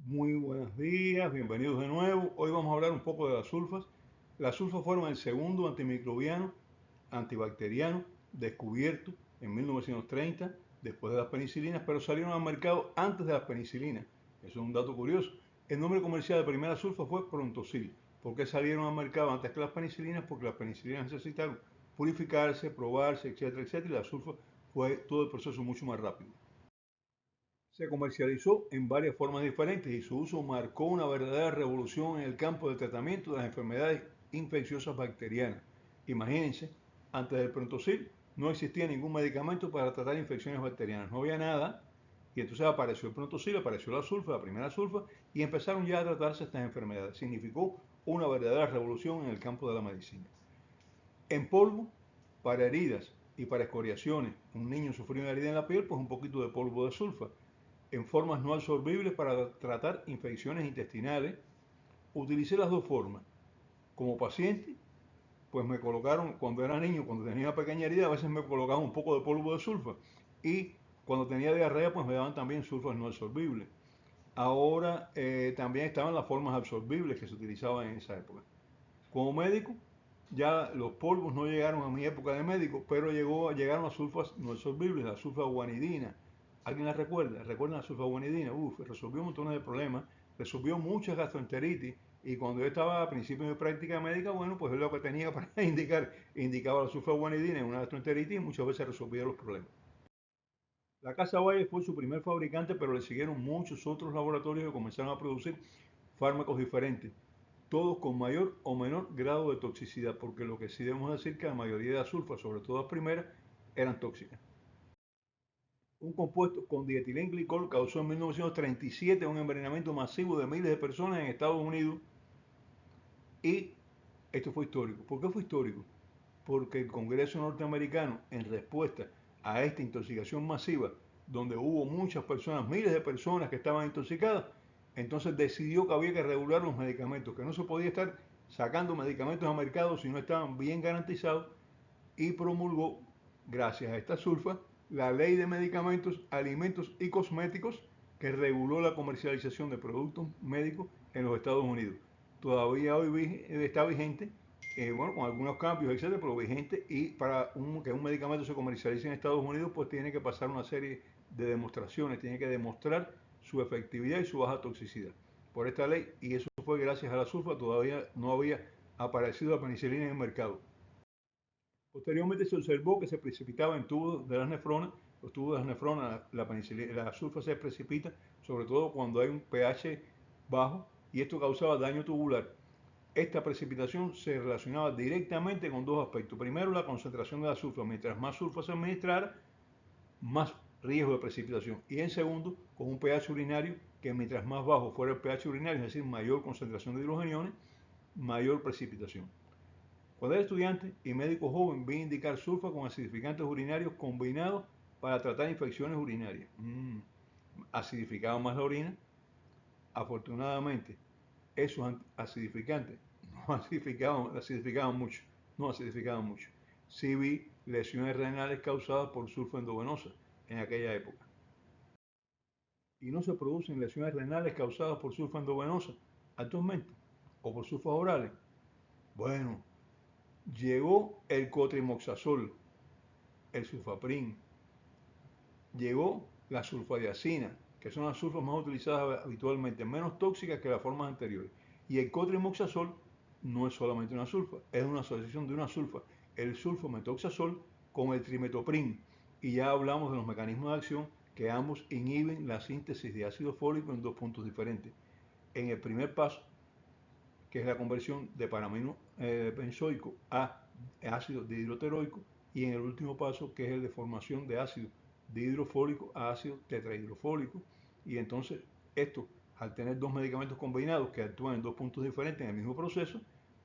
Muy buenos días, bienvenidos de nuevo. Hoy vamos a hablar un poco de las sulfas. Las sulfas fueron el segundo antimicrobiano, antibacteriano descubierto en 1930, después de las penicilinas, pero salieron al mercado antes de las penicilinas. Eso es un dato curioso. El nombre comercial de primera sulfa fue Prontosil. ¿Por qué salieron al mercado antes que las penicilinas? Porque las penicilinas necesitaron purificarse, probarse, etcétera, etcétera, y la sulfa fue todo el proceso mucho más rápido. Se comercializó en varias formas diferentes y su uso marcó una verdadera revolución en el campo del tratamiento de las enfermedades infecciosas bacterianas. Imagínense, antes del Prontosil no existía ningún medicamento para tratar infecciones bacterianas, no había nada, y entonces apareció el Prontosil, apareció la sulfa, la primera sulfa, y empezaron ya a tratarse estas enfermedades. Significó una verdadera revolución en el campo de la medicina. En polvo, para heridas y para escoriaciones, un niño sufrió una herida en la piel, pues un poquito de polvo de sulfa. En formas no absorbibles para tratar infecciones intestinales. Utilicé las dos formas. Como paciente, pues me colocaron, cuando era niño, cuando tenía una pequeña herida, a veces me colocaban un poco de polvo de sulfa. Y cuando tenía diarrea, pues me daban también sulfas no absorbibles. Ahora también estaban las formas absorbibles que se utilizaban en esa época. Como médico, ya los polvos no llegaron a mi época de médico, pero llegaron las sulfas no absorbibles, la sulfaguanidina. ¿Alguien la recuerda? ¿Recuerdan la sulfaguanidina? Uf, resolvió un montón de problemas, resolvió muchas gastroenteritis y cuando yo estaba a principios de práctica médica, bueno, pues es lo que tenía para indicar, indicaba la sulfaguanidina en una gastroenteritis y muchas veces resolvía los problemas. La Casa Valle fue su primer fabricante, pero le siguieron muchos otros laboratorios que comenzaron a producir fármacos diferentes, todos con mayor o menor grado de toxicidad, porque lo que sí debemos decir que la mayoría de las sulfas, sobre todo las primeras, eran tóxicas. Un compuesto con dietilenglicol causó en 1937 un envenenamiento masivo de miles de personas en Estados Unidos y esto fue histórico. ¿Por qué fue histórico? Porque el Congreso norteamericano, en respuesta a esta intoxicación masiva, donde hubo muchas personas, miles de personas que estaban intoxicadas, entonces decidió que había que regular los medicamentos, que no se podía estar sacando medicamentos al mercado si no estaban bien garantizados y promulgó, gracias a esta sulfa, la ley de medicamentos, alimentos y cosméticos que reguló la comercialización de productos médicos en los Estados Unidos. Todavía hoy está vigente, bueno, con algunos cambios, etcétera, pero vigente y para que un medicamento se comercialice en Estados Unidos, pues tiene que pasar una serie de demostraciones, tiene que demostrar su efectividad y su baja toxicidad por esta ley y eso fue gracias a la sulfa, todavía no había aparecido la penicilina en el mercado. Posteriormente se observó que se precipitaba en tubos de las nefronas, los tubos de las nefronas, la sulfa se precipita, sobre todo cuando hay un pH bajo, y esto causaba daño tubular. Esta precipitación se relacionaba directamente con dos aspectos. Primero, la concentración de la sulfa. Mientras más sulfa se administrara, más riesgo de precipitación. Y en segundo, con un pH urinario que mientras más bajo fuera el pH urinario, es decir, mayor concentración de hidrogeniones, mayor precipitación. Cuando era estudiante y médico joven, vi indicar sulfa con acidificantes urinarios combinados para tratar infecciones urinarias. Acidificaban más la orina. Afortunadamente, esos acidificantes no acidificaban mucho. No acidificaban mucho. Sí vi lesiones renales causadas por sulfa endovenosa en aquella época. Y no se producen lesiones renales causadas por sulfa endovenosa actualmente o por sulfas orales. Bueno, llegó el cotrimoxazol, el sulfaprim, llegó la sulfadiazina, que son las sulfas más utilizadas habitualmente, menos tóxicas que las formas anteriores. Y el cotrimoxazol no es solamente una sulfa, es una asociación de una sulfa, el sulfametoxazol con el trimetoprim. Y ya hablamos de los mecanismos de acción que ambos inhiben la síntesis de ácido fólico en dos puntos diferentes. En el primer paso, que es la conversión de paramino benzoico a ácido dihidroteroico, y en el último paso, que es el de formación de ácido dihidrofólico a ácido tetrahidrofólico. Y entonces, esto, al tener dos medicamentos combinados que actúan en dos puntos diferentes en el mismo proceso,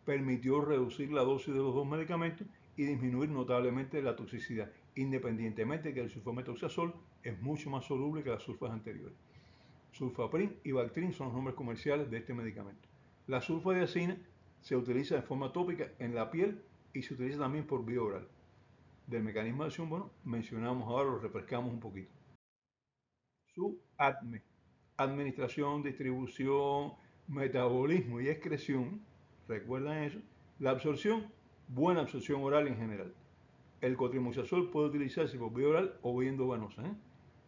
permitió reducir la dosis de los dos medicamentos y disminuir notablemente la toxicidad, independientemente de que el sulfametoxazol es mucho más soluble que las sulfas anteriores. Sulfaprim y Bactrim son los nombres comerciales de este medicamento. La sulfadiazina se utiliza de forma tópica en la piel y se utiliza también por vía oral. Del mecanismo de acción, bueno, mencionamos ahora, lo refrescamos un poquito. Su ADME. administración, distribución, metabolismo y excreción, recuerdan eso, la absorción, buena absorción oral en general. El cotrimoxazol puede utilizarse por vía oral o vía endovenosa.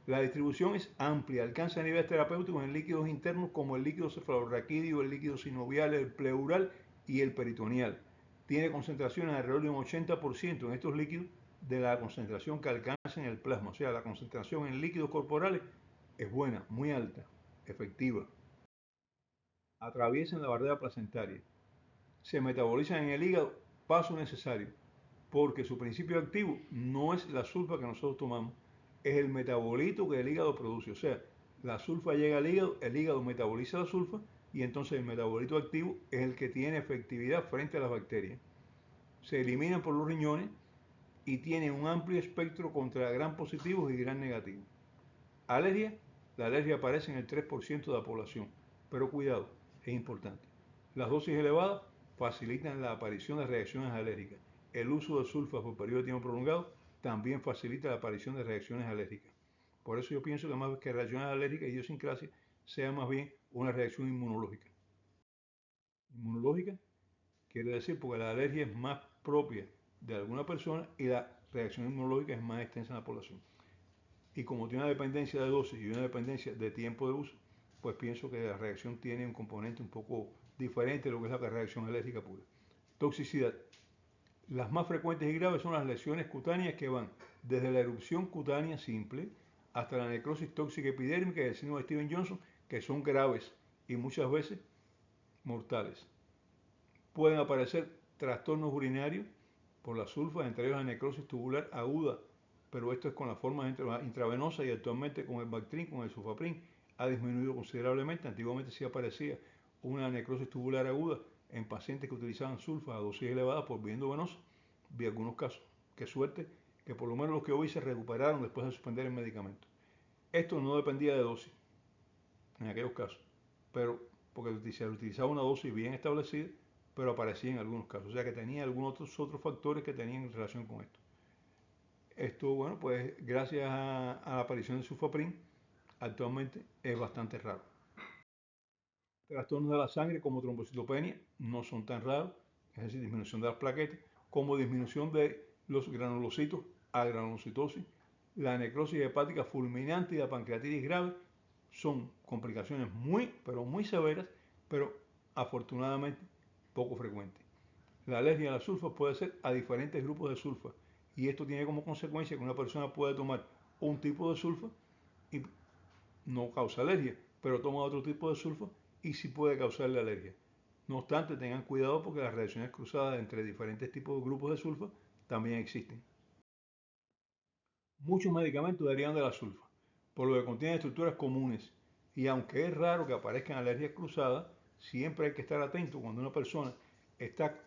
La distribución es amplia, alcanza niveles terapéuticos en líquidos internos como el líquido cefalorraquídeo, el líquido sinovial, el pleural y el peritoneal. Tiene concentraciones alrededor de un 80% en estos líquidos de la concentración que alcanza en el plasma. O sea, la concentración en líquidos corporales es buena, muy alta, efectiva. Atraviesan la barrera placentaria. Se metabolizan en el hígado, paso necesario, porque su principio activo no es la sulfa que nosotros tomamos, es el metabolito que el hígado produce. O sea, la sulfa llega al hígado, el hígado metaboliza la sulfa y entonces el metabolito activo es el que tiene efectividad frente a las bacterias. Se eliminan por los riñones y tiene un amplio espectro contra gran positivos y gran negativos. Alergia, la alergia aparece en el 3% de la población, pero cuidado, es importante. Las dosis elevadas facilitan la aparición de reacciones alérgicas. El uso de sulfas por periodo de tiempo prolongado también facilita la aparición de reacciones alérgicas. Por eso yo pienso que más que reacciones alérgicas y idiosincrasia, sea más bien una reacción inmunológica. Inmunológica quiere decir porque la alergia es más propia de alguna persona y la reacción inmunológica es más extensa en la población. Y como tiene una dependencia de dosis y una dependencia de tiempo de uso, pues pienso que la reacción tiene un componente un poco diferente de lo que es la reacción alérgica pura. Toxicidad. Las más frecuentes y graves son las lesiones cutáneas que van desde la erupción cutánea simple hasta la necrosis tóxica epidérmica y el síndrome de Stevens-Johnson, que son graves y muchas veces mortales. Pueden aparecer trastornos urinarios por la sulfa, entre ellos la necrosis tubular aguda, pero esto es con la forma intravenosa y actualmente con el Bactrim, con el Sulfaprim, ha disminuido considerablemente. Antiguamente sí aparecía una necrosis tubular aguda en pacientes que utilizaban sulfa a dosis elevadas por vía endovenosa. Vi algunos casos. Qué suerte que por lo menos los que hoy se recuperaron después de suspender el medicamento. Esto no dependía de dosis en aquellos casos, pero porque se utilizaba una dosis bien establecida, pero aparecía en algunos casos. O sea que tenía algunos otros factores que tenían en relación con esto. Esto, bueno, pues gracias a la aparición del sulfaprim, actualmente es bastante raro. Trastornos de la sangre como trombocitopenia no son tan raros, es decir, disminución de las plaquetas, como disminución de los granulocitos a granulocitosis. La necrosis hepática fulminante y la pancreatitis grave son complicaciones muy, pero muy severas, pero afortunadamente poco frecuentes. La alergia a la sulfa puede ser a diferentes grupos de sulfa y esto tiene como consecuencia que una persona puede tomar un tipo de sulfa y no causa alergia, pero toma otro tipo de sulfa y sí puede causarle alergia. No obstante, tengan cuidado porque las reacciones cruzadas entre diferentes tipos de grupos de sulfa también existen. Muchos medicamentos derivan de la sulfa, por lo que contienen estructuras comunes y aunque es raro que aparezcan alergias cruzadas, siempre hay que estar atento cuando una persona está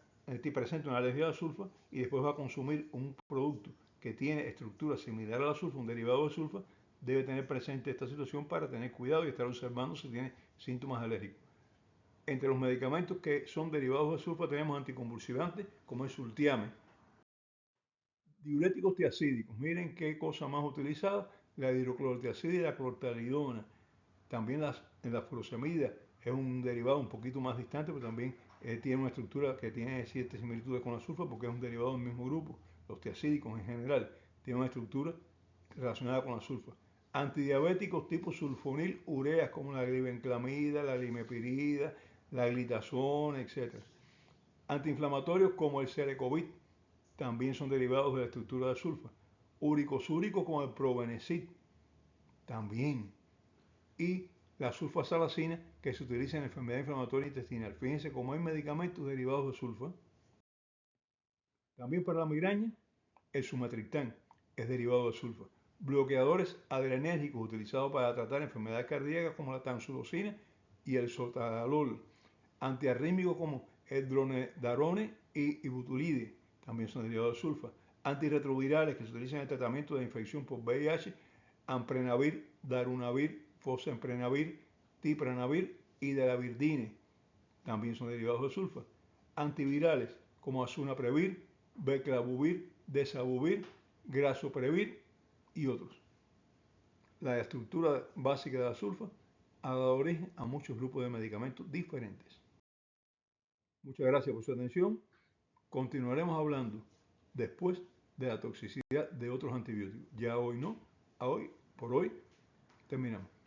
presente una alergia a la sulfa y después va a consumir un producto que tiene estructura similar a la sulfa, un derivado de sulfa, debe tener presente esta situación para tener cuidado y estar observando si tiene síntomas alérgicos. Entre los medicamentos que son derivados de sulfa tenemos anticonvulsivantes como el sultiame. Diuréticos tiacídicos, miren qué cosa más utilizada, la hidroclorotiazida y la clortalidona. También la furosemida es un derivado un poquito más distante, pero también tiene una estructura que tiene ciertas similitudes con la sulfa porque es un derivado del mismo grupo. Los tiacídicos en general tienen una estructura relacionada con la sulfa. Antidiabéticos tipo sulfonil ureas como la glibenclamida, la limepirida, la glitazona, etc. Antiinflamatorios como el Cerecovit también son derivados de la estructura de sulfa. Uricosúricos como el Probenecid también. Y la sulfasalacina que se utiliza en enfermedad inflamatoria intestinal. Fíjense cómo hay medicamentos derivados de sulfa. También para la migraña, el sumatriptán es derivado de sulfa. Bloqueadores adrenérgicos utilizados para tratar enfermedades cardíacas como la tamsulosina y el sotalol. Antiarrítmicos como el dronedarone y ibutulide también son derivados de sulfa. Antirretrovirales que se utilizan en el tratamiento de infección por VIH, amprenavir, darunavir, fosemprenavir, tipranavir y delavirdine también son derivados de sulfa. Antivirales como azunaprevir, beclavuvir, desabuvir, grasoprevir y otros. La estructura básica de la sulfa ha dado origen a muchos grupos de medicamentos diferentes. Muchas gracias por su atención. Continuaremos hablando después de la toxicidad de otros antibióticos. Ya hoy no, por hoy terminamos.